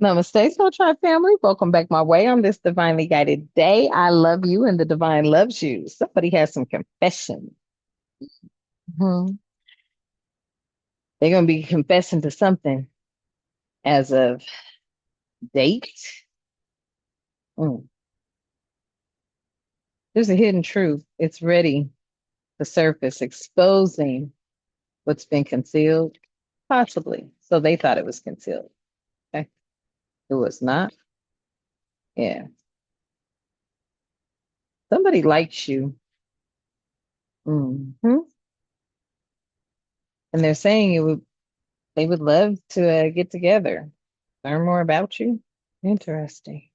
Namaste, Soul Tribe family. Welcome back my way on this divinely guided day. I love you and the divine loves you. Somebody has some confession. Mhm. They're going to be confessing to something as of date. Mm. There's a hidden truth. It's ready to surface, exposing what's been concealed, possibly. So they thought it was concealed. Okay. It was not. Yeah. Somebody likes you. Mhm. And they're saying they would love to get together, learn more about you. Interesting.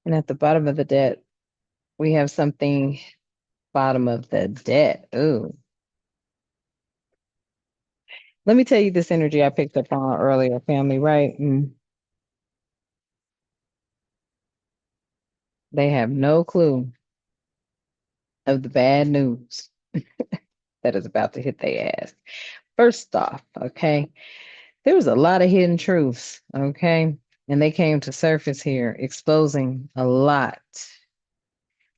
And at the bottom of the debt, we have something bottom of the debt. Ooh. Let me tell you this energy I picked up on earlier, family, right? They have no clue of the bad news that is about to hit their ass. First off, okay, there was a lot of hidden truths, okay? And they came to surface here, exposing a lot.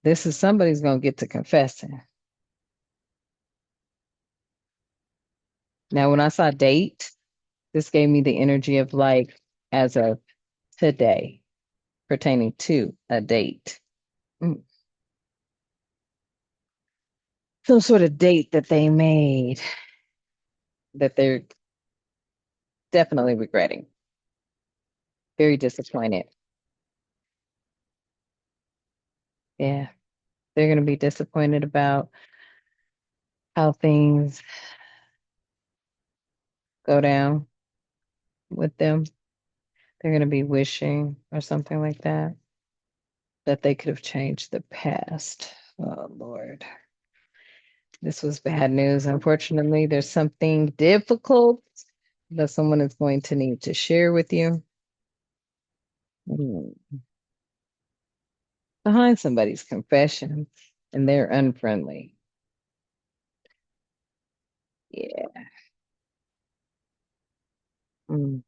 This is somebody's gonna get to confessing. Now, when I saw date, this gave me the energy of like as of today, pertaining to a date. Mm. Some sort of date that they made that they're definitely regretting. Very disappointed. Yeah, they're going to be disappointed about how things go down with them. They're going to be wishing or something like that, that they could have changed the past. Oh, Lord. This was bad news. Unfortunately, there's something difficult that someone is going to need to share with you. Mm. Behind somebody's confession, and they're unfriendly. Yeah. Mm.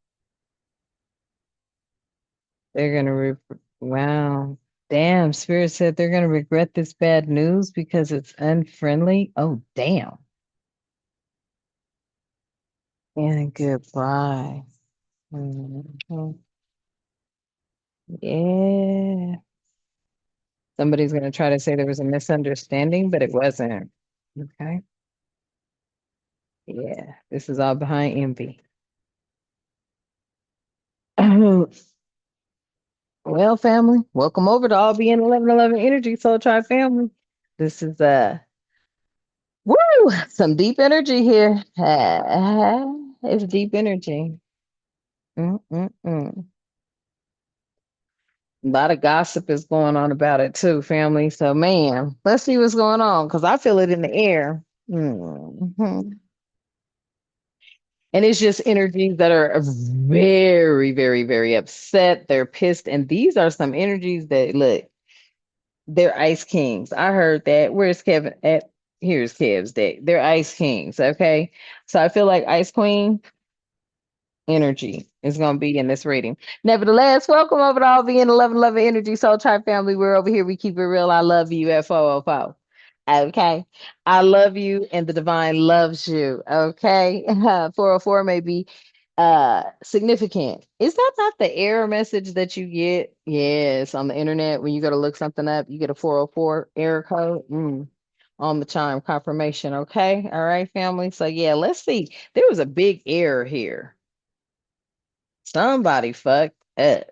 They're gonna wow. Damn, Spirit said they're gonna regret this bad news because it's unfriendly. Oh, damn. And goodbye. Mhm. Yeah. Somebody's gonna try to say there was a misunderstanding, but it wasn't. Okay. Yeah. This is all behind envy. Well, family, welcome over to All Being 1111 Energy Soul Tribe family. This is woo, some deep energy here. It's deep energy. Mm-mm-mm. A lot of gossip is going on about it too, family. So, man, let's see what's going on because I feel it in the air. Mhm. And it's just energies that are very, very, very upset. They're pissed. And these are some energies that look, they're ice kings. I heard that. Where's Kevin at? Here's Kev's deck. They're ice kings. Okay. So I feel like Ice Queen energy is going to be in this reading. Nevertheless, welcome over to All Being 1111 Energy Soul Tribe family. We're over here. We keep it real. I love you at 404. Okay. I love you and the divine loves you. Okay. 404 may be significant. Is that not the error message that you get? Yes, on the internet when you go to look something up, you get a 404 error code. On the chime confirmation. Okay. All right, family. So yeah, let's see. There was a big error here. Somebody fucked up.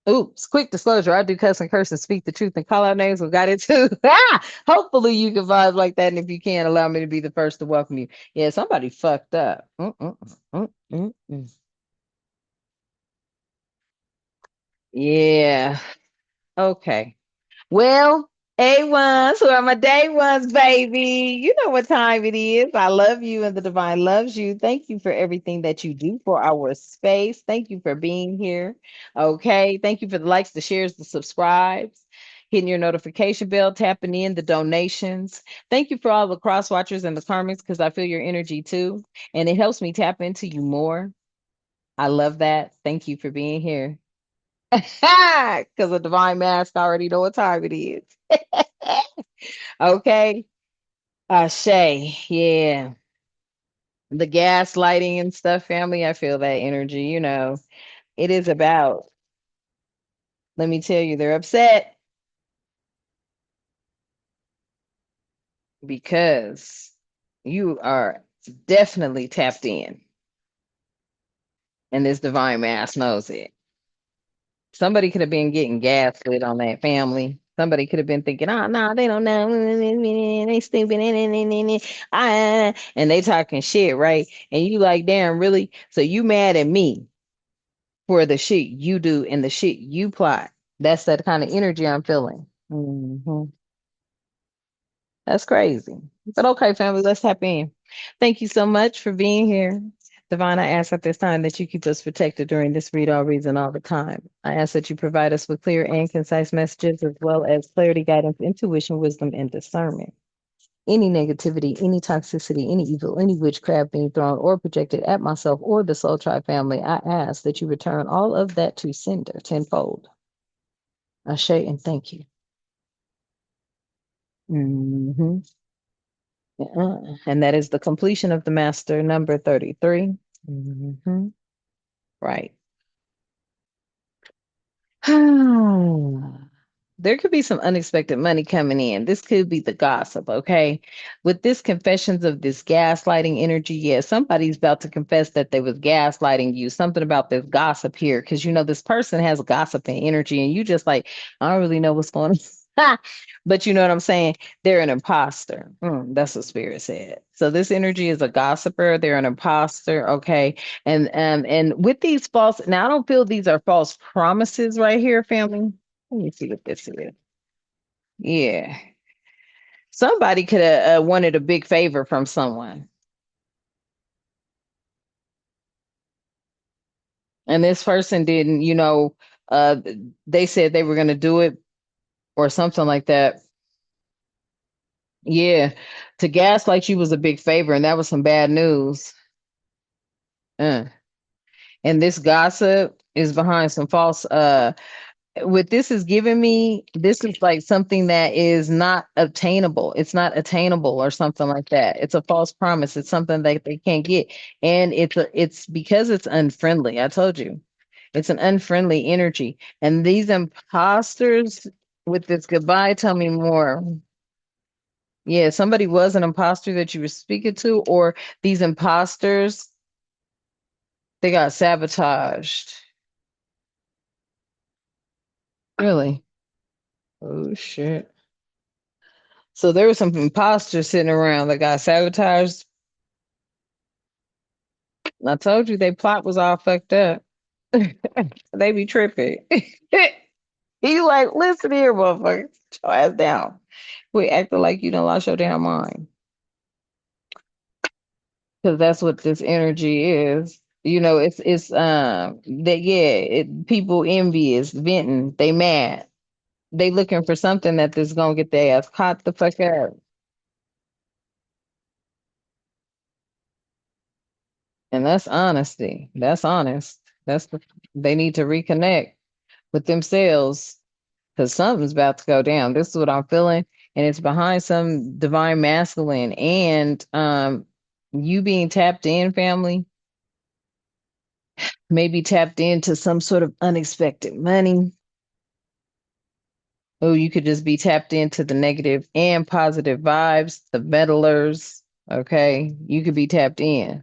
Oops, quick disclosure. I do cuss and curse and speak the truth and call out names. We got it too. Hopefully you can vibe like that. And if you can, allow me to be the first to welcome you. Yeah, somebody fucked up. Mm. Yeah. Okay. Well, A1s, who are my day ones, baby. You know what time it is. I love you and the divine loves you. Thank you for everything that you do for our space. Thank you for being here. Okay. Thank you for the likes, the shares, the subscribes, hitting your notification bell, tapping in the donations. Thank you for all the cross watchers and the karmics because I feel your energy too. And it helps me tap into you more. I love that. Thank you for being here. Because a divine mask already know what time it is. Okay. Shay, yeah. The gaslighting and stuff, family, I feel that energy, It is about, let me tell you, they're upset because you are definitely tapped in, and this divine mask knows it. Somebody could have been getting gaslit on that family. Somebody could have been thinking, oh, no, they don't know. They stupid. And they talking shit, right? And you like, damn, really? So you mad at me for the shit you do and the shit you plot. That's that kind of energy I'm feeling. That's crazy. But okay, family, let's tap in. Thank you so much for being here. Divine, I ask at this time that you keep us protected during this read all reason all the time. I ask that you provide us with clear and concise messages as well as clarity, guidance, intuition, wisdom, and discernment. Any negativity, any toxicity, any evil, any witchcraft being thrown or projected at myself or the Soul Tribe family, I ask that you return all of that to sender tenfold. Ashe and thank you. Hmm. And that is the completion of the master number 33. Hmm. Right. There could be some unexpected money coming in. This could be the gossip, okay? With this confessions of this gaslighting energy, yeah, somebody's about to confess that they was gaslighting you. Something about this gossip here, because this person has gossiping energy, and you just like, I don't really know what's going on. But you know what I'm saying? They're an imposter. That's what spirit said. So this energy is a gossiper. They're an imposter, okay? And with these false, now I don't feel these are false promises right here, family. Let me see what this is. Yeah. Somebody could have wanted a big favor from someone. And this person didn't, uh, they said they were going to do it or something like that. Yeah. To gaslight you was a big favor, and that was some bad news. Uh. And this gossip is behind some false what this is giving me, this is like something that is not obtainable. It's not attainable or something like that. It's a false promise. It's something that they can't get. And it's because it's unfriendly. I told you. It's an unfriendly energy. And these imposters with this goodbye, tell me more. Yeah, somebody was an imposter that you were speaking to, or these imposters, they got sabotaged. Really? Oh shit. So there was some imposters sitting around that got sabotaged. I told you their plot was all fucked up. They be tripping. You like, listen here, motherfucker. Sit your ass down. We acting like you don't lost your damn mind. Because that's what this energy is. It's that yeah, people envious, venting, they mad. They looking for something that is gonna get their ass caught the fuck up. And that's honesty. That's honest. They need to reconnect with themselves because something's about to go down. This is what I'm feeling, and it's behind some divine masculine and you being tapped in, family, maybe tapped into some sort of unexpected money. Oh, you could just be tapped into the negative and positive vibes, the meddlers. Okay, you could be tapped in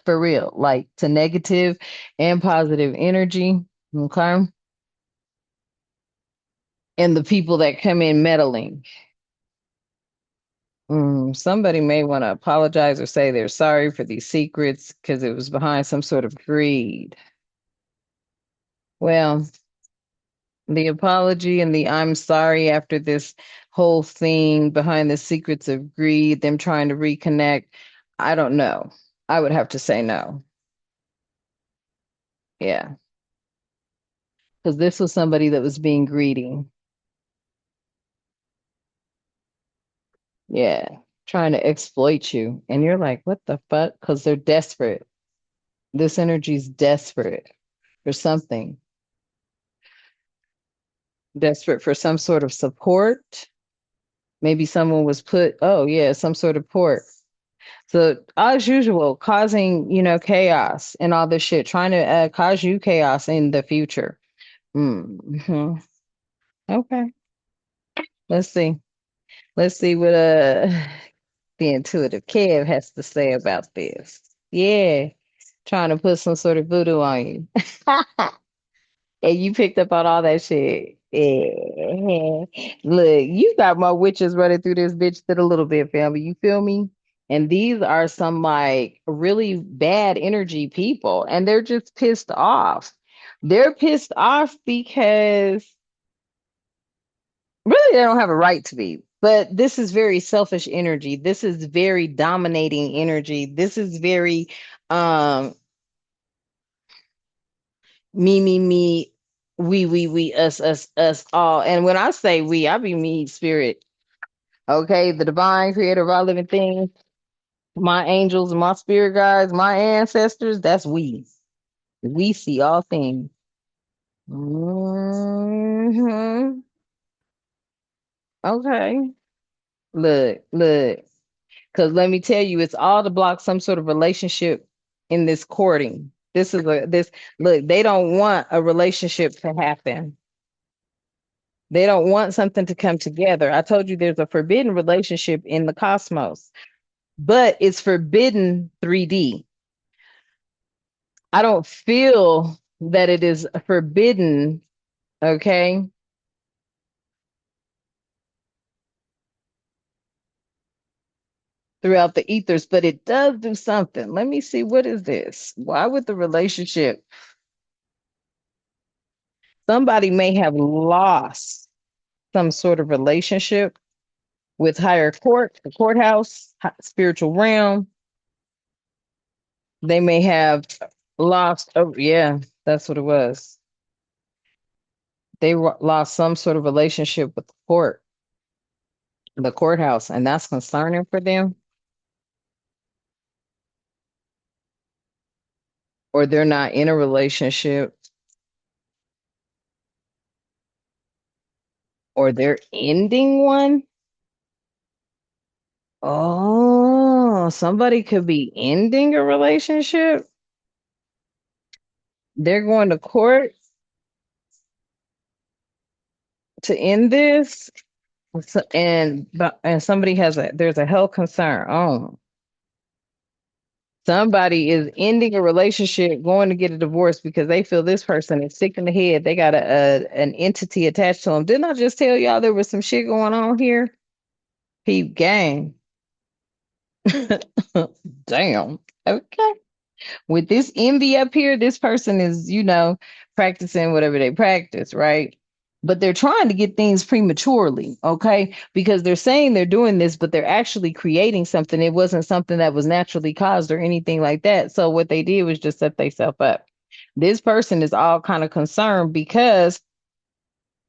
for real, like to negative and positive energy. Okay, and the people that come in meddling. Somebody may want to apologize or say they're sorry for these secrets because it was behind some sort of greed. Well, the apology and the I'm sorry after this whole thing behind the secrets of greed, them trying to reconnect, I don't know. I would have to say no. Yeah, because this was somebody that was being greedy. Yeah, trying to exploit you. And you're like, what the fuck? Because they're desperate. This energy's desperate for something, desperate for some sort of support. Maybe someone was put, oh yeah, some sort of port. So as usual, causing, chaos and all this shit, trying to cause you chaos in the future. Hmm. Okay. Let's see. Let's see what the intuitive Kev has to say about this. Yeah. Trying to put some sort of voodoo on you. And you picked up on all that shit. Yeah. Look, you got more witches running through this bitch than a little bit, family. You feel me? And these are some like really bad energy people, and they're just pissed off. They're pissed off because really they don't have a right to be. But this is very selfish energy. This is very dominating energy. This is very um me, we, us, all. And when I say we, I be me, spirit. Okay, the divine creator of all living things, my angels, my spirit guides, my ancestors, that's we. We see all things. Hmm. Okay. Look. Because let me tell you, it's all to block some sort of relationship in this courting. This look, they don't want a relationship to happen. They don't want something to come together. I told you there's a forbidden relationship in the cosmos, but it's forbidden 3D. I don't feel that it is forbidden, okay, throughout the ethers, but it does do something. Let me see, what is this? Why would the relationship? Somebody may have lost some sort of relationship with higher court, the courthouse, spiritual realm. They may have lost, oh, yeah, that's what it was. They lost some sort of relationship with the courthouse, and that's concerning for them, or they're not in a relationship, or they're ending one. Oh, somebody could be ending a relationship. They're going to court to end this, and somebody there's a health concern. Oh, somebody is ending a relationship, going to get a divorce because they feel this person is sick in the head. They got an entity attached to them. Didn't I just tell y'all there was some shit going on here? Peep gang. Damn. Okay. With this envy up here, this person is, practicing whatever they practice, right? But they're trying to get things prematurely, okay? Because they're saying they're doing this, but they're actually creating something. It wasn't something that was naturally caused or anything like that. So what they did was just set themselves up. This person is all kind of concerned because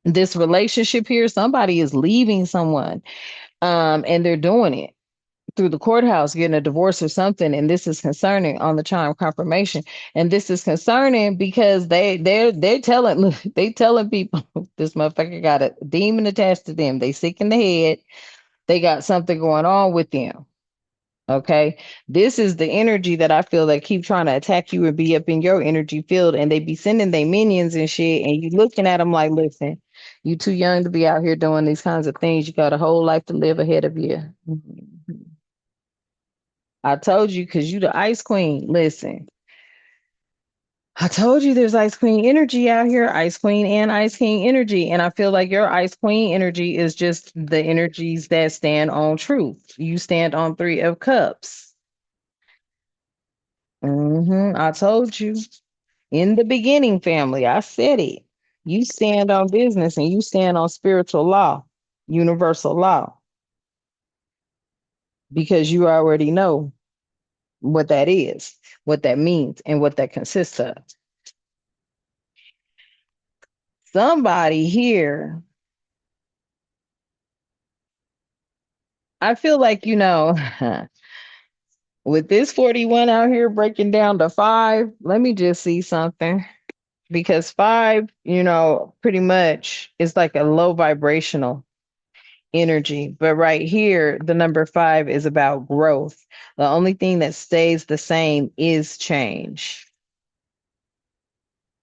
this relationship here, somebody is leaving someone, and they're doing it through the courthouse, getting a divorce or something, and this is concerning on the charm confirmation. And this is concerning because they're telling, look, they telling people this motherfucker got a demon attached to them. They sick in the head. They got something going on with them. Okay, this is the energy that I feel that keep trying to attack you and be up in your energy field, and they be sending their minions and shit, and you looking at them like, listen, you too young to be out here doing these kinds of things. You got a whole life to live ahead of you. Mhm. I told you because you the ice queen. Listen, I told you there's ice queen energy out here, ice queen and ice king energy. And I feel like your ice queen energy is just the energies that stand on truth. You stand on three of cups. I told you in the beginning, family, I said it. You stand on business and you stand on spiritual law, universal law, because you already know what that is, what that means, and what that consists of. Somebody here, I feel like, With this 41 out here breaking down to five, let me just see something. Because five, pretty much is like a low vibrational energy. But right here, the number five is about growth. The only thing that stays the same is change.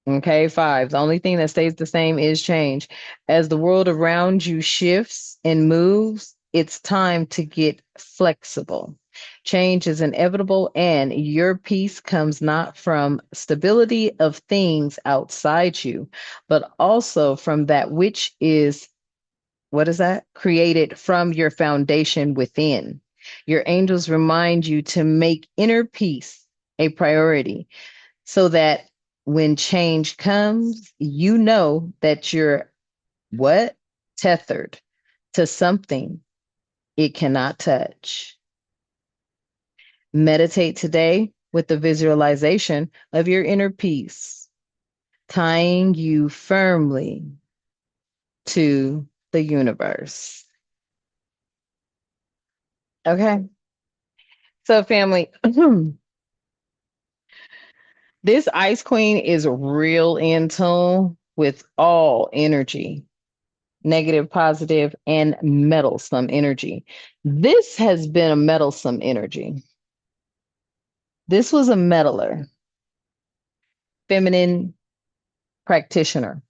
Okay, five. The only thing that stays the same is change. As the world around you shifts and moves, it's time to get flexible. Change is inevitable, and your peace comes not from stability of things outside you, but also from that which is, what is that? Created from your foundation within. Your angels remind you to make inner peace a priority so that when change comes, you know that you're what? Tethered to something it cannot touch. Meditate today with the visualization of your inner peace, tying you firmly to the universe. Okay. So, family, this Ice Queen is real in tune with all energy, negative, positive, and meddlesome energy. This has been a meddlesome energy. This was a meddler, feminine practitioner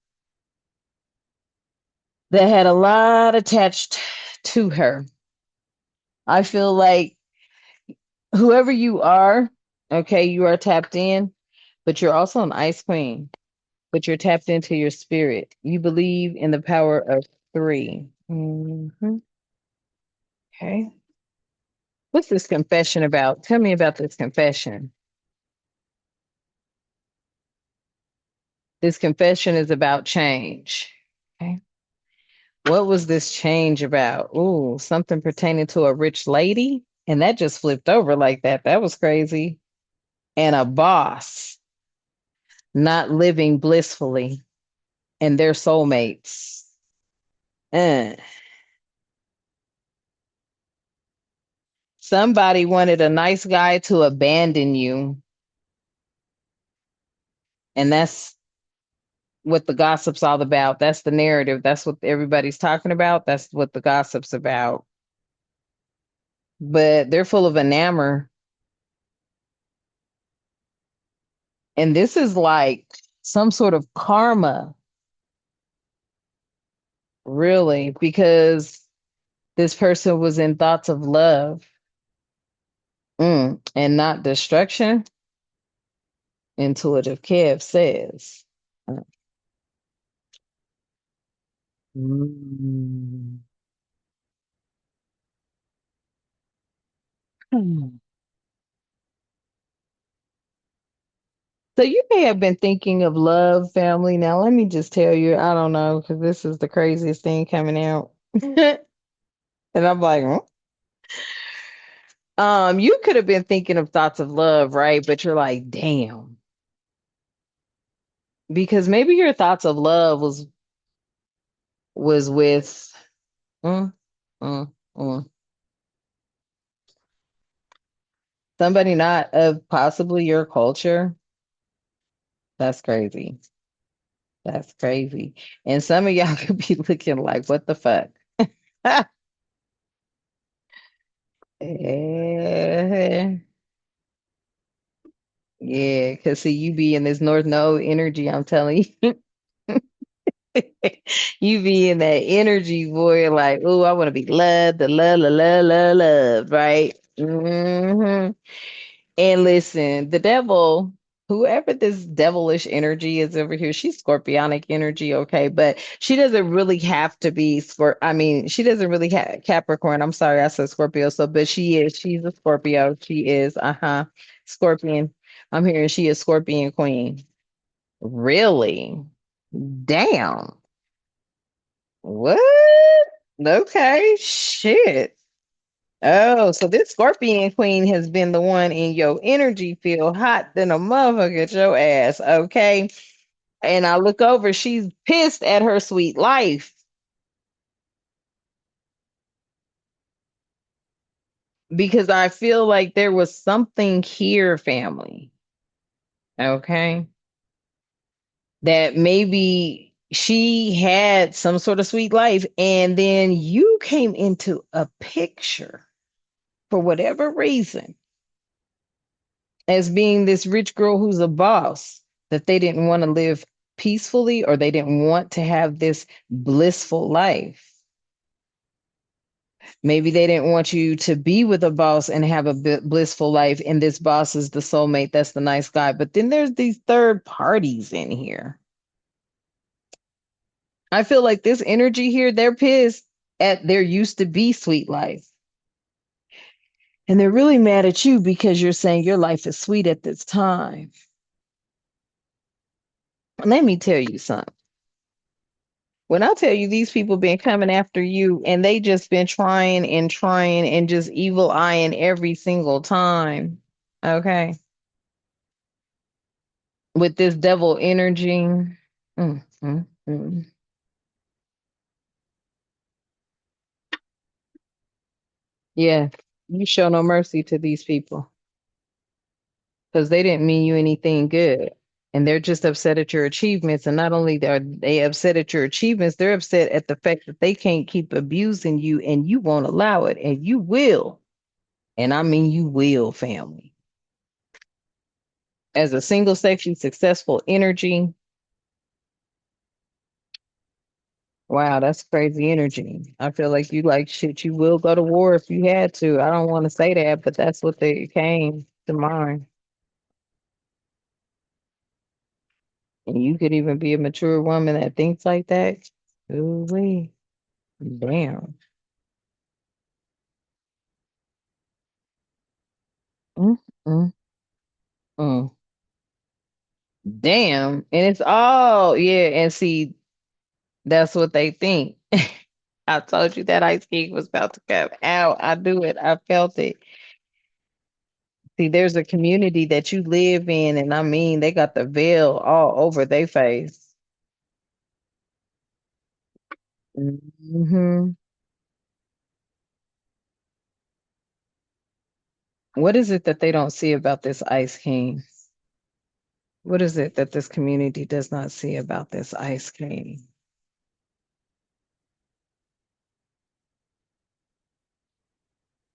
that had a lot attached to her. I feel like whoever you are, okay, you are tapped in, but you're also an Ice Queen, but you're tapped into your spirit. You believe in the power of three. Okay. What's this confession about? Tell me about this confession. This confession is about change. Okay. What was this change about? Ooh, something pertaining to a rich lady. And that just flipped over like that. That was crazy. And a boss not living blissfully and their soulmates. Uh, Somebody wanted a nice guy to abandon you. And that's what the gossip's all about. That's the narrative. That's what everybody's talking about. That's what the gossip's about. But they're full of enamor. And this is like some sort of karma, really, because this person was in thoughts of love, and not destruction, intuitive Kev says. Mm. So you may have been thinking of love, family. Now, let me just tell you, I don't know, because this is the craziest thing coming out. And I'm like, "Hmm?" You could have been thinking of thoughts of love, right? But you're like, damn. Because maybe your thoughts of love was with mm, mm, mm, somebody not of possibly your culture. That's crazy. That's crazy. And some of y'all could be looking like, what the fuck? Eh, yeah, because see, you be in this North Node energy, I'm telling you. You be in that energy, boy, like, oh, I want to be loved, the love, love, love, love, love, right? And listen, the devil, whoever this devilish energy is over here, she's scorpionic energy, okay, but she doesn't really have to be I mean, she doesn't really have Capricorn. I'm sorry, I said Scorpio, so but she's a Scorpio. She is, Scorpion. I'm hearing she is Scorpion Queen. Really? Damn. What? Okay, shit. Oh, so this Scorpion Queen has been the one in your energy field hot than a motherfucker at your ass, okay? And I look over, she's pissed at her sweet life. because I feel like there was something here, family. Okay. That maybe she had some sort of sweet life, and then you came into a picture for whatever reason as being this rich girl who's a boss, that they didn't want to live peacefully or they didn't want to have this blissful life. Maybe they didn't want you to be with a boss and have a blissful life, and this boss is the soulmate, that's the nice guy. But then there's these third parties in here. I feel like this energy here, they're pissed at their used to be sweet life. And they're really mad at you because you're saying your life is sweet at this time. Let me tell you something. When I tell you these people been coming after you and they just been trying and just evil eyeing every single time. Okay. With this devil energy. Mm. Yeah. You show no mercy to these people because they didn't mean you anything good. And they're just upset at your achievements. And not only are they upset at your achievements, they're upset at the fact that they can't keep abusing you and you won't allow it. And you will. And I mean, you will, family. As a single sexually successful energy, wow, that's crazy energy. I feel like you like shit. You will go to war if you had to. I don't want to say that, but that's what they came to mind. And you could even be a mature woman that thinks like that. Ooh, wee. Damn. Mm, mm, mm. Damn. And it's all, yeah. And see, that's what they think. I told you that ice king was about to come out. I knew it. I felt it. See, there's a community that you live in, and I mean, they got the veil all over their face. Hmm. What is it that they don't see about this Ice King? What is it that this community does not see about this Ice King?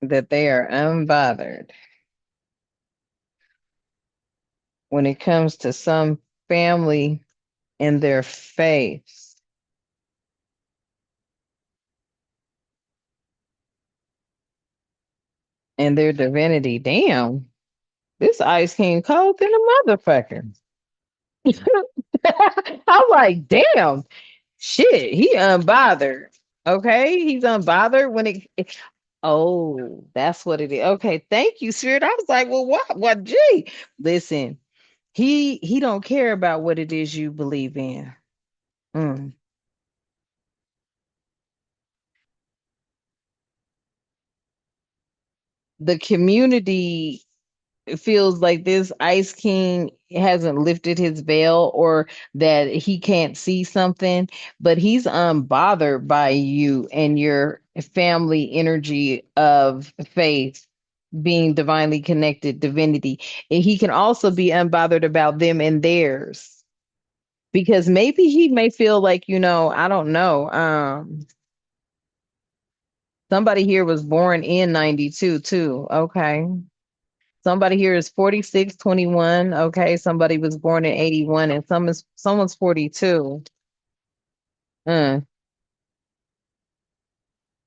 That they are unbothered when it comes to some family and their faith and their divinity. Damn, this Ice King cold than a motherfucker. I'm like, damn, shit, he unbothered. Okay, he's unbothered when oh, that's what it is. Okay, thank you, Spirit. I was like, well, what? What? Gee, listen, he don't care about what it is you believe in. Mm. The community feels like this Ice King hasn't lifted his veil or that he can't see something, but he's unbothered by you and your family energy of faith being divinely connected divinity. And he can also be unbothered about them and theirs. Because maybe he may feel like, I don't know. Somebody here was born in 92 too. Okay. Somebody here is 46, 21. Okay. Somebody was born in 81 and someone's 42. Uh,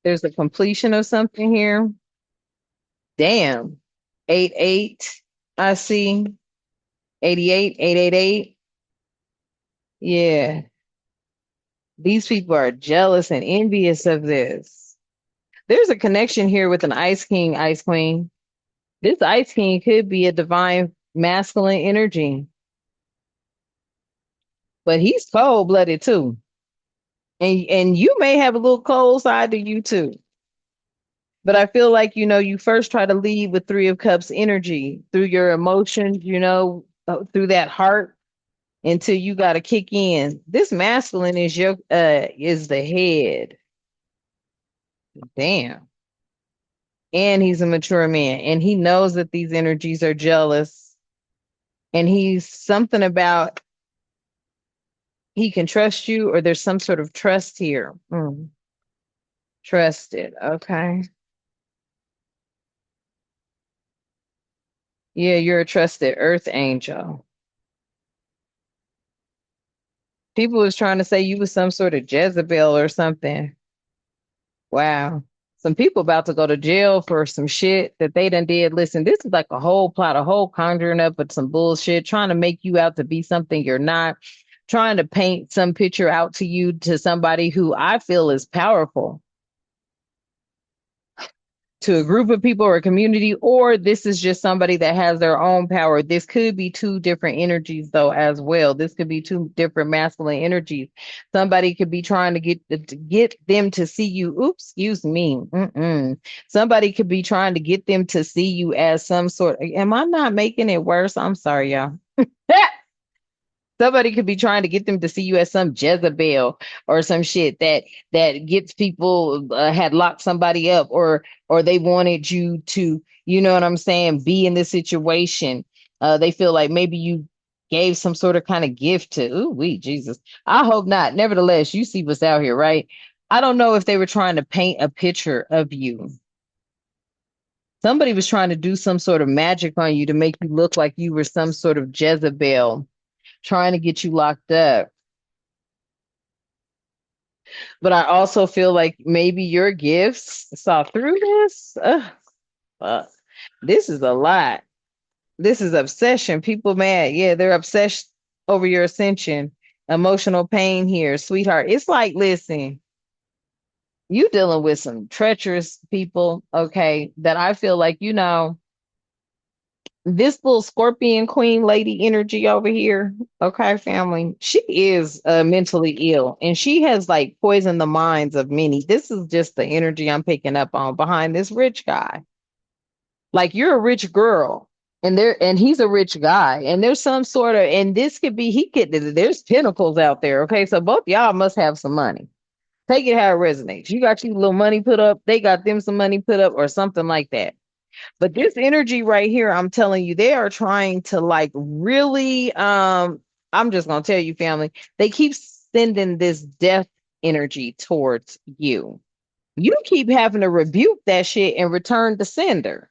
there's a completion of something here. Damn. 88. I see. 88, 888. Yeah. These people are jealous and envious of this. There's a connection here with an Ice King, Ice Queen. This Ice King could be a divine masculine energy, but he's cold blooded too. And you may have a little cold side to you too. But I feel like, you first try to lead with Three of Cups energy through your emotions, through that heart until you got to kick in. This masculine is the head. Damn. and he's a mature man, and he knows that these energies are jealous, and he's something about he can trust you, or there's some sort of trust here. Trusted. Okay. Yeah, you're a trusted earth angel. People was trying to say you was some sort of Jezebel or something. Wow. Some people about to go to jail for some shit that they done did. Listen, this is like a whole plot, a whole conjuring up of some bullshit, trying to make you out to be something you're not, trying to paint some picture out to you to somebody who I feel is powerful, to a group of people or a community, or this is just somebody that has their own power. This could be two different energies, though, as well. This could be two different masculine energies. Somebody could be trying to get them to see you. Oops, excuse me. Somebody could be trying to get them to see you as some sort. Am I not making it worse? I'm sorry, y'all. Somebody could be trying to get them to see you as some Jezebel or some shit that gets people had locked somebody up, or they wanted you to, you know what I'm saying, be in this situation. They feel like maybe you gave some sort of kind of gift to. Ooh, we Jesus. I hope not. Nevertheless, you see what's out here, right? I don't know if they were trying to paint a picture of you. Somebody was trying to do some sort of magic on you to make you look like you were some sort of Jezebel trying to get you locked up. But I also feel like maybe your gifts saw through this. Fuck. This is a lot. This is obsession. People mad. Yeah, they're obsessed over your ascension. Emotional pain here, sweetheart. It's like, listen, you dealing with some treacherous people, okay, that I feel like, this little Scorpion queen lady energy over here, okay, family, she is mentally ill, and she has like poisoned the minds of many. This is just the energy I'm picking up on behind this rich guy. Like, you're a rich girl, and he's a rich guy, and there's some sort of, and this could be, there's pinnacles out there, okay, so both y'all must have some money. Take it how it resonates. You got your little money put up, they got them some money put up, or something like that. But this energy right here, I'm telling you, they are trying to like really, I'm just gonna tell you, family, they keep sending this death energy towards you. You keep having to rebuke that shit and return the sender.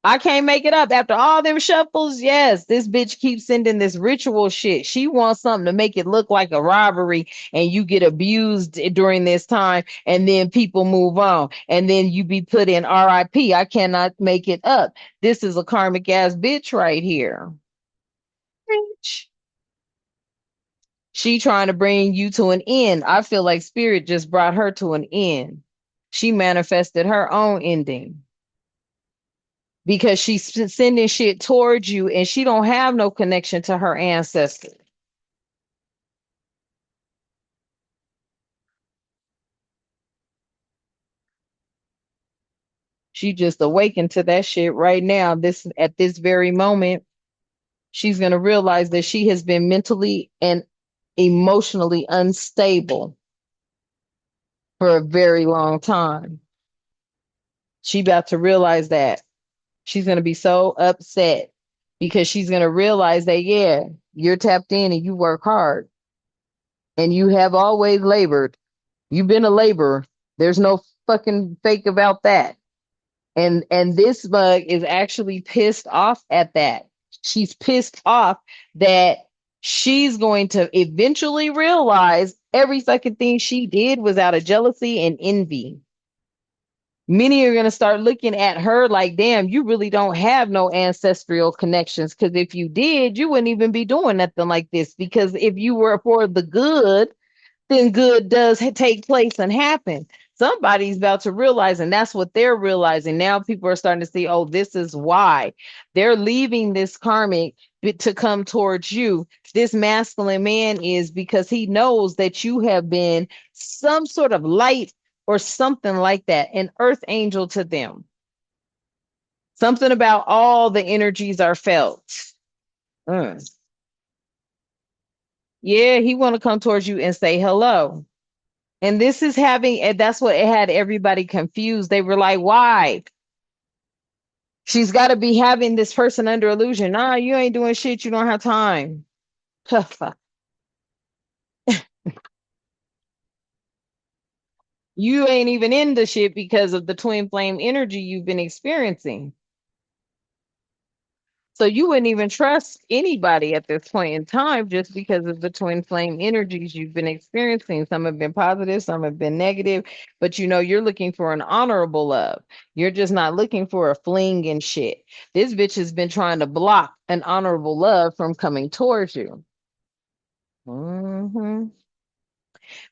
I can't make it up. After all them shuffles, yes, this bitch keeps sending this ritual shit. She wants something to make it look like a robbery, and you get abused during this time, and then people move on, and then you be put in RIP. I cannot make it up. This is a karmic ass bitch right here. Bitch. She trying to bring you to an end. I feel like spirit just brought her to an end. She manifested her own ending, because she's sending shit towards you, and she don't have no connection to her ancestors. She just awakened to that shit right now. This At this very moment, she's gonna realize that she has been mentally and emotionally unstable for a very long time. She about to realize that. She's gonna be so upset, because she's gonna realize that, yeah, you're tapped in and you work hard, and you have always labored. You've been a laborer. There's no fucking fake about that. And this mug is actually pissed off at that. She's pissed off that she's going to eventually realize every fucking thing she did was out of jealousy and envy. Many are going to start looking at her like, damn, you really don't have no ancestral connections. Because if you did, you wouldn't even be doing nothing like this. Because if you were for the good, then good does take place and happen. Somebody's about to realize, and that's what they're realizing. Now people are starting to see, oh, this is why they're leaving this karmic to come towards you. This masculine man is, because he knows that you have been some sort of light or something like that, an earth angel to them. Something about all the energies are felt. Mm. Yeah, he want to come towards you and say hello. And this is having, and that's what it had everybody confused. They were like, why? She's got to be having this person under illusion. Nah, you ain't doing shit. You don't have time. You ain't even in the shit because of the twin flame energy you've been experiencing. So you wouldn't even trust anybody at this point in time just because of the twin flame energies you've been experiencing. Some have been positive, some have been negative, but you know, you're looking for an honorable love. You're just not looking for a fling and shit. This bitch has been trying to block an honorable love from coming towards you. Mhm.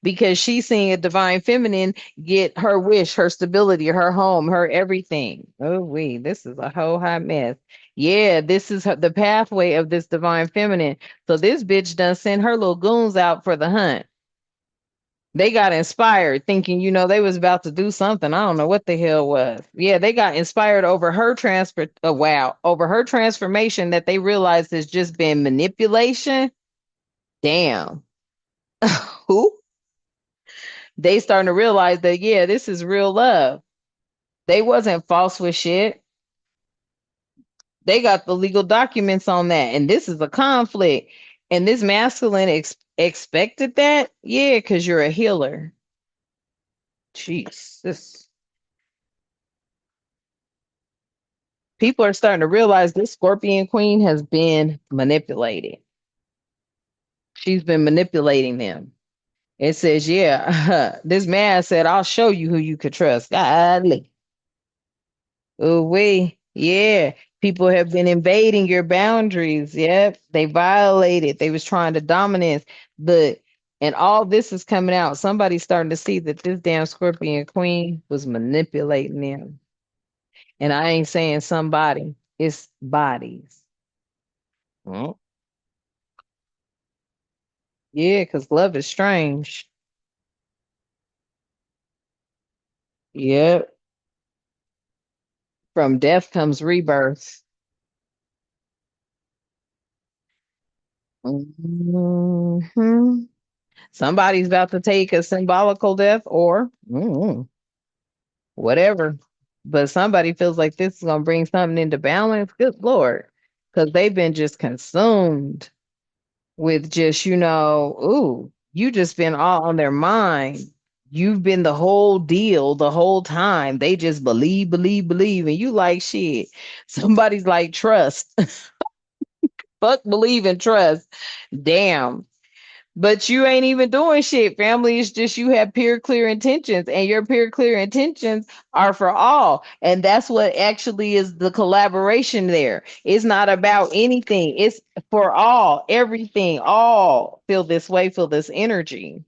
Because she's seeing a divine feminine get her wish, her stability, her home, her everything. Oh, this is a whole hot mess. Yeah, this is the pathway of this divine feminine. So this bitch done sent her little goons out for the hunt. They got inspired thinking, you know, they was about to do something. I don't know what the hell was. Yeah, they got inspired over her transfer. Oh, wow. Over her transformation that they realized has just been manipulation. Damn. Who? They starting to realize that, yeah, this is real love. They wasn't false with shit. They got the legal documents on that. And this is a conflict. And this masculine expected that? Yeah, because you're a healer. Jeez. This people are starting to realize this Scorpion queen has been manipulated. She's been manipulating them. It says, yeah, this man said, I'll show you who you could trust. Godly. Oh, yeah. People have been invading your boundaries. Yep. They violated. They was trying to dominate. But and all this is coming out. Somebody's starting to see that this damn Scorpion Queen was manipulating them. And I ain't saying somebody, it's bodies. Mm. Yeah, because love is strange. Yep. From death comes rebirth. Mhm. Somebody's about to take a symbolical death or whatever. But somebody feels like this is going to bring something into balance. Good Lord. Because they've been just consumed with just, ooh, you just been all on their mind. You've been the whole deal the whole time. They just believe, believe, believe. And you like shit. Somebody's like, trust. Fuck, believe, and trust. Damn. But you ain't even doing shit, family. It's just you have pure, clear intentions, and your pure, clear intentions are for all. And that's what actually is the collaboration there. It's not about anything, it's for all, everything, all feel this way, feel this energy.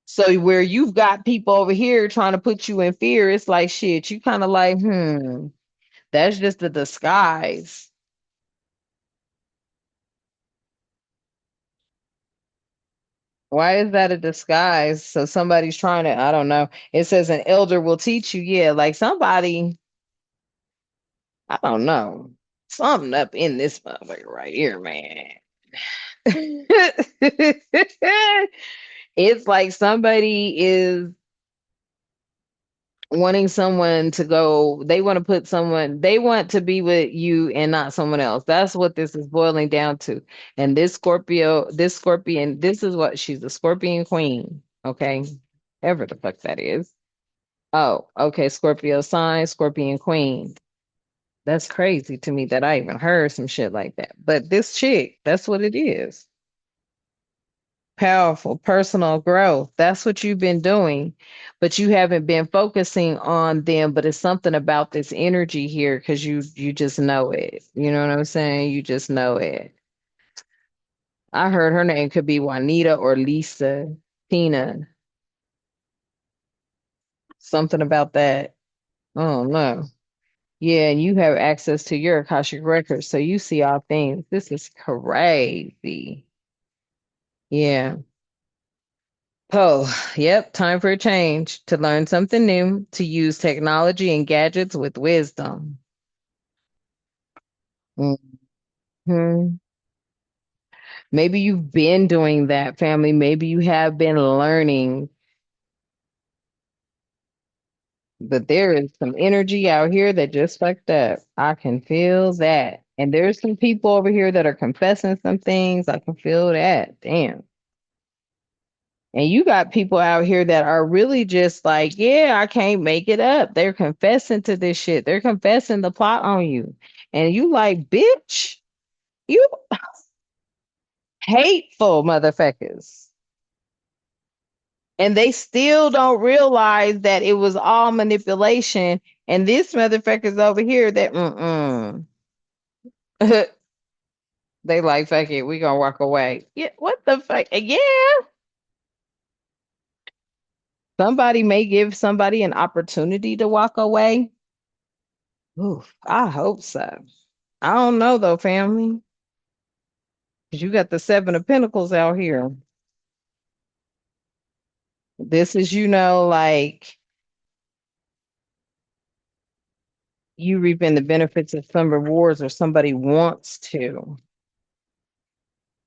So where you've got people over here trying to put you in fear, it's like shit. You kind of like, that's just a disguise. Why is that a disguise? So somebody's trying to, I don't know. It says an elder will teach you. Yeah, like somebody, I don't know. Something up in this motherfucker right here, man. It's like somebody is wanting someone to go, they want to put someone, they want to be with you and not someone else. That's what this is boiling down to. And this Scorpion, this is what she's a Scorpion queen. Okay. Ever the fuck that is. Oh, okay. Scorpio sign, Scorpion queen. That's crazy to me that I even heard some shit like that. But this chick, that's what it is. Powerful personal growth. That's what you've been doing, but you haven't been focusing on them. But it's something about this energy here because you just know it. You know what I'm saying? You just know it. I heard her name could be Juanita or Lisa, Tina, something about that. Oh no. Yeah, and you have access to your Akashic records, so you see all things. This is crazy. Yeah. Oh, yep. Time for a change, to learn something new, to use technology and gadgets with wisdom. Hmm. Maybe you've been doing that, family. Maybe you have been learning, but there is some energy out here that just fucked up. I can feel that. And there's some people over here that are confessing some things. I can feel that. Damn. And you got people out here that are really just like, yeah, I can't make it up. They're confessing to this shit. They're confessing the plot on you. And you like, bitch, you hateful motherfuckers. And they still don't realize that it was all manipulation. And this motherfucker's over here that, they like, fuck it, we gonna walk away. Yeah, what the fuck? Yeah, somebody may give somebody an opportunity to walk away. Oof, I hope so. I don't know though, family, because you got the Seven of Pentacles out here. This is, like you reaping the benefits of some rewards or somebody wants to.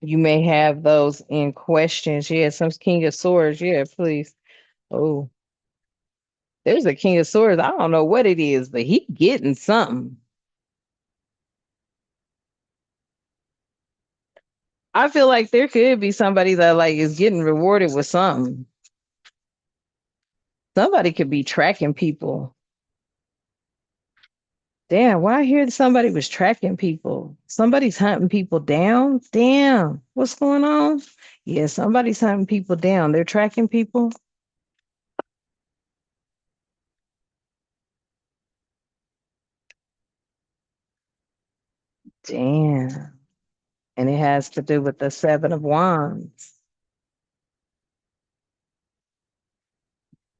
You may have those in questions. Yeah, some King of Swords. Yeah, please. Oh, there's a King of Swords. I don't know what it is, but he getting something. I feel like there could be somebody that like is getting rewarded with something. Somebody could be tracking people. Damn, why I hear somebody was tracking people? Somebody's hunting people down? Damn, what's going on? Yeah, somebody's hunting people down. They're tracking people. Damn. And it has to do with the Seven of Wands.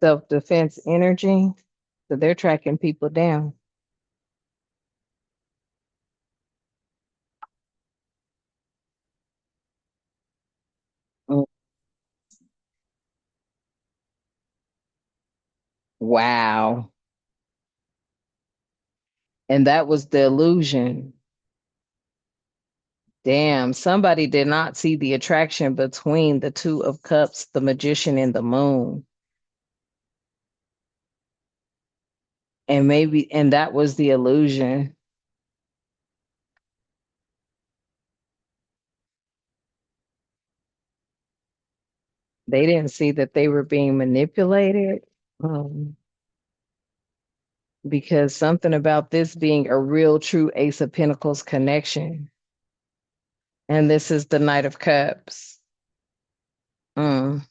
Self-defense energy. So they're tracking people down. Mm. Wow. And that was the illusion. Damn, somebody did not see the attraction between the Two of Cups, the Magician, and the Moon. And that was the illusion. They didn't see that they were being manipulated. Um, because something about this being a real, true Ace of Pentacles connection. And this is the Knight of Cups. Mm,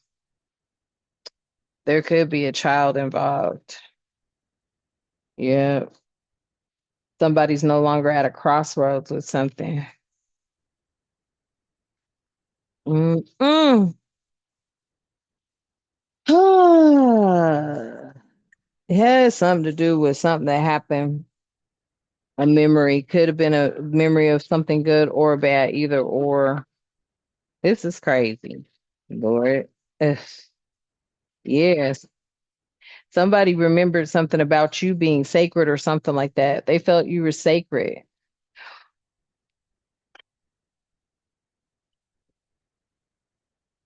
there could be a child involved. Yeah. Somebody's no longer at a crossroads with something. Mm-mm. It has something to do with something that happened. A memory could have been a memory of something good or bad, either or. This is crazy, Lord. Ugh. Yes. Somebody remembered something about you being sacred or something like that. They felt you were sacred.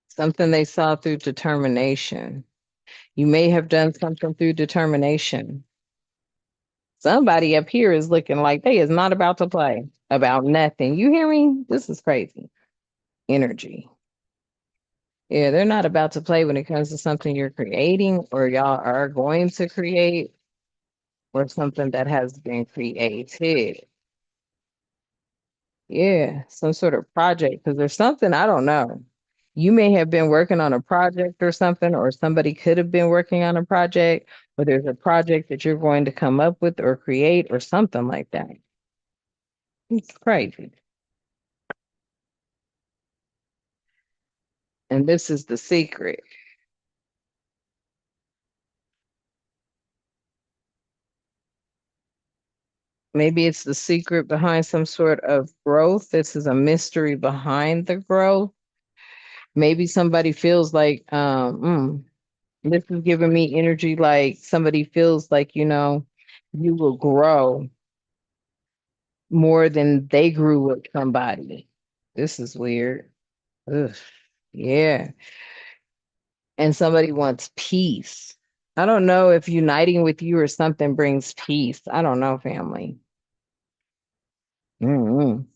Something they saw through determination. You may have done something through determination. Somebody up here is looking like they is not about to play about nothing. You hear me? This is crazy. Energy. Yeah, they're not about to play when it comes to something you're creating or y'all are going to create or something that has been created. Yeah, some sort of project because there's something I don't know. You may have been working on a project or something, or somebody could have been working on a project, or there's a project that you're going to come up with or create or something like that. It's crazy. And this is the secret. Maybe it's the secret behind some sort of growth. This is a mystery behind the growth. Maybe somebody feels like, this is giving me energy like somebody feels like, you will grow more than they grew with somebody. This is weird. Ugh. Yeah. And somebody wants peace. I don't know if uniting with you or something brings peace. I don't know, family. Mm-mm.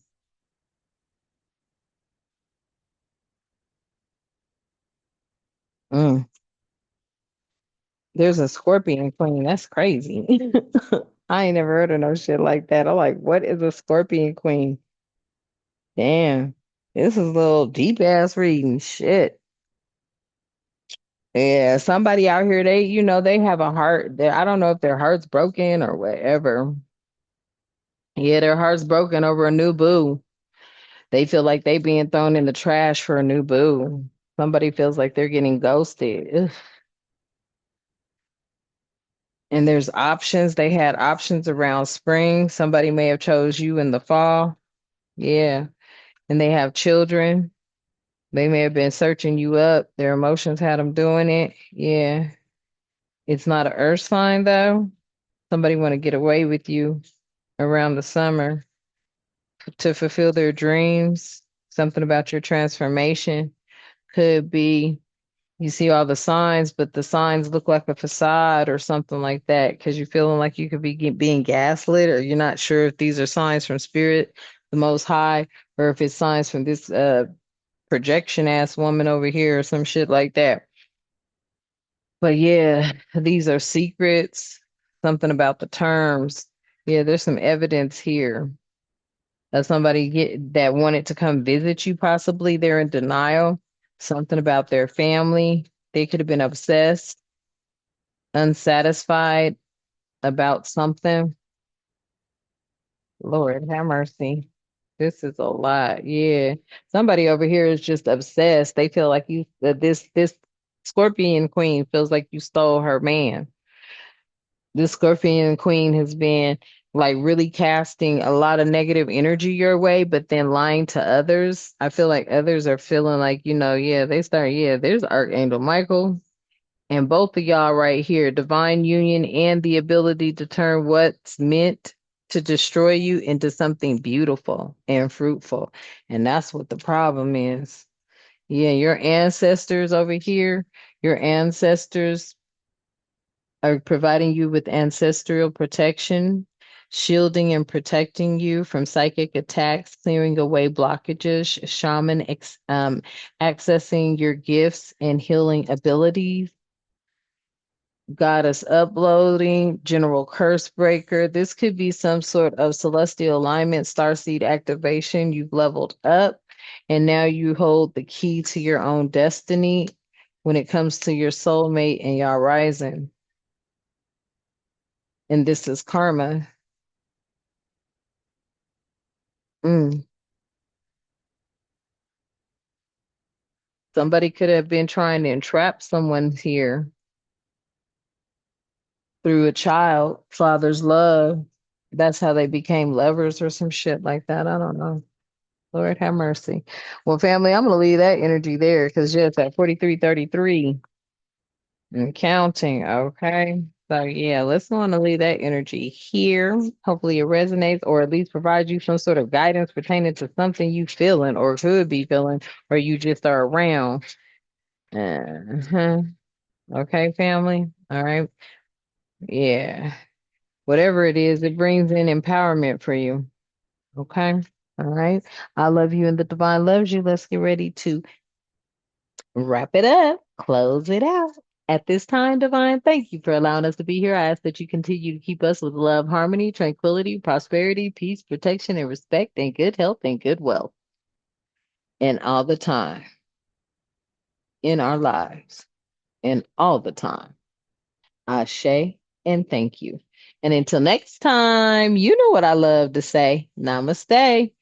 Mm. There's a Scorpion queen. That's crazy. I ain't never heard of no shit like that. I'm like, what is a Scorpion queen? Damn. This is a little deep ass reading. Shit. Yeah, somebody out here, they have a heart. I don't know if their heart's broken or whatever. Yeah, their heart's broken over a new boo. They feel like they being thrown in the trash for a new boo. Somebody feels like they're getting ghosted. Ugh. And there's options. They had options around spring. Somebody may have chose you in the fall. Yeah. And they have children. They may have been searching you up. Their emotions had them doing it. Yeah. It's not an earth sign though. Somebody want to get away with you around the summer to fulfill their dreams. Something about your transformation could be you see all the signs, but the signs look like a facade or something like that because you're feeling like you could be being gaslit, or you're not sure if these are signs from spirit, the Most High, or if it's signs from this projection ass woman over here or some shit like that. But yeah, these are secrets. Something about the terms. Yeah, there's some evidence here of somebody that wanted to come visit you. Possibly they're in denial. Something about their family. They could have been obsessed, unsatisfied about something. Lord have mercy. This is a lot. Yeah. Somebody over here is just obsessed. They feel like this Scorpion queen feels like you stole her man. This Scorpion queen has been like really casting a lot of negative energy your way, but then lying to others. I feel like others are feeling like, yeah, there's Archangel Michael and both of y'all right here, divine union and the ability to turn what's meant to destroy you into something beautiful and fruitful. And that's what the problem is. Yeah, your ancestors over here, your ancestors are providing you with ancestral protection, shielding and protecting you from psychic attacks, clearing away blockages, accessing your gifts and healing abilities. Goddess uploading, general curse breaker. This could be some sort of celestial alignment, starseed activation. You've leveled up, and now you hold the key to your own destiny when it comes to your soulmate and y'all rising. And this is karma. Mm. Somebody could have been trying to entrap someone here through a child, father's love. That's how they became lovers or some shit like that. I don't know. Lord have mercy. Well, family, I'm gonna leave that energy there because yes, at 43:33 and counting. Okay. So yeah, let's want to leave that energy here. Hopefully it resonates or at least provides you some sort of guidance pertaining to something you feeling or could be feeling or you just are around. Uh-huh. Okay, family. All right. Yeah. Whatever it is, it brings in empowerment for you. Okay. All right. I love you and the divine loves you. Let's get ready to wrap it up, close it out. At this time, Divine, thank you for allowing us to be here. I ask that you continue to keep us with love, harmony, tranquility, prosperity, peace, protection, and respect, and good health and good wealth. And all the time in our lives, and all the time. Ashe, and thank you. And until next time, you know what I love to say. Namaste.